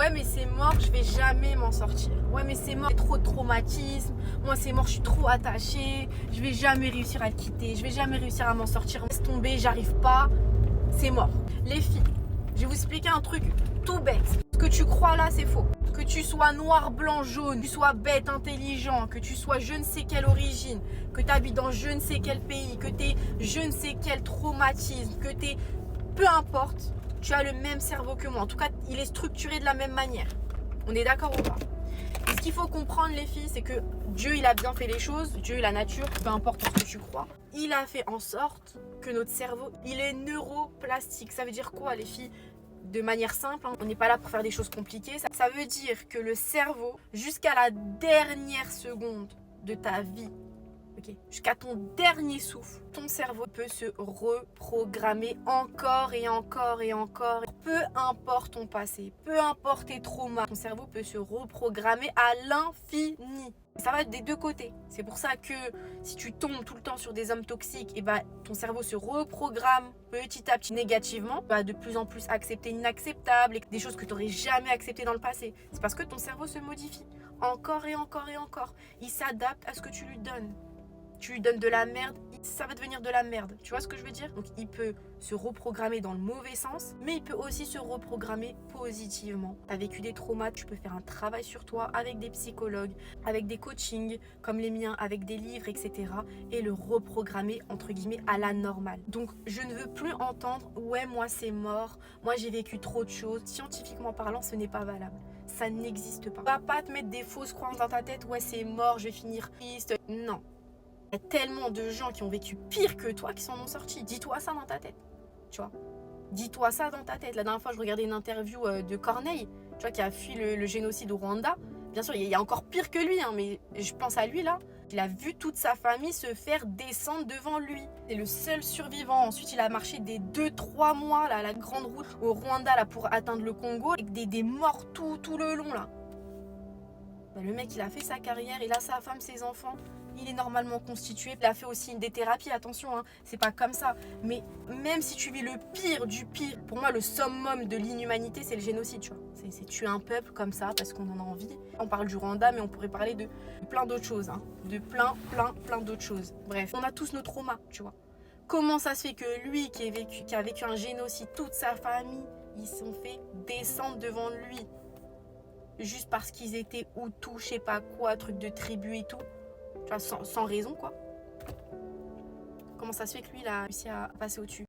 Ouais, mais c'est mort, je vais jamais m'en sortir. Ouais, mais c'est mort, j'ai trop de traumatisme. Moi, c'est mort, je suis trop attachée. Je vais jamais réussir à le quitter. Je vais jamais réussir à m'en sortir. Laisse tomber, j'arrive pas. C'est mort. Les filles, je vais vous expliquer un truc tout bête. Ce que tu crois là, c'est faux. Que tu sois noir, blanc, jaune, que tu sois bête, intelligent, que tu sois je ne sais quelle origine, que tu habites dans je ne sais quel pays, que tu aies je ne sais quel traumatisme, que tu aies... Peu importe, tu as le même cerveau que moi. En tout cas, il est structuré de la même manière. On est d'accord ou pas? Et ce qu'il faut comprendre, les filles, c'est que Dieu, il a bien fait les choses. Dieu et la nature, peu importe ce que tu crois, il a fait en sorte que notre cerveau, il est neuroplastique. Ça veut dire quoi, les filles? De manière simple, on n'est pas là pour faire des choses compliquées. Ça veut dire que le cerveau, jusqu'à la dernière seconde de ta vie, jusqu'à ton dernier souffle, ton cerveau peut se reprogrammer encore et encore et encore. Peu importe ton passé, peu importe tes traumas, ton cerveau peut se reprogrammer à l'infini. Ça va des deux côtés. C'est pour ça que si tu tombes tout le temps sur des hommes toxiques, et ton cerveau se reprogramme petit à petit négativement, va de plus en plus accepter l'inacceptable et des choses que tu n'aurais jamais acceptées dans le passé. C'est parce que ton cerveau se modifie encore et encore et encore. Il s'adapte à ce que tu lui donnes. Tu lui donnes de la merde, ça va devenir de la merde. Tu vois ce que je veux dire? Donc il peut se reprogrammer dans le mauvais sens, mais il peut aussi se reprogrammer positivement. Tu as vécu des traumas, tu peux faire un travail sur toi avec des psychologues, avec des coachings comme les miens, avec des livres, etc. et le reprogrammer entre guillemets à la normale. Donc je ne veux plus entendre « ouais, moi c'est mort, moi j'ai vécu trop de choses ». Scientifiquement parlant, ce n'est pas valable. Ça n'existe pas. Va pas te mettre des fausses croyances dans ta tête « ouais, c'est mort, je vais finir triste ». Non. Il y a tellement de gens qui ont vécu pire que toi qui s'en ont sortis. Dis-toi ça dans ta tête, tu vois. Dis-toi ça dans ta tête. La dernière fois, je regardais une interview de Corneille, tu vois, qui a fui le génocide au Rwanda. Bien sûr, il y a encore pire que lui, hein, mais je pense à lui, là. Il a vu toute sa famille se faire descendre devant lui. C'est le seul survivant. Ensuite, il a marché des 2-3 mois, là, la grande route au Rwanda, là, pour atteindre le Congo, avec des morts tout le long, là. Le mec, il a fait sa carrière, il a sa femme, ses enfants. Il est normalement constitué. Il a fait aussi des thérapies, attention, hein, c'est pas comme ça. Mais même si tu vis le pire du pire, pour moi, le summum de l'inhumanité, c'est le génocide, tu vois. C'est tuer un peuple comme ça parce qu'on en a envie. On parle du Rwanda, mais on pourrait parler de plein d'autres choses, hein. De plein d'autres choses. Bref, on a tous nos traumas, tu vois. Comment ça se fait que lui, qui a vécu un génocide, toute sa famille, ils se sont fait descendre devant lui juste parce qu'ils étaient Hutus, je sais pas quoi, truc de tribu et tout. Tu vois, sans raison, quoi. Comment ça se fait que lui, il a réussi à passer au-dessus?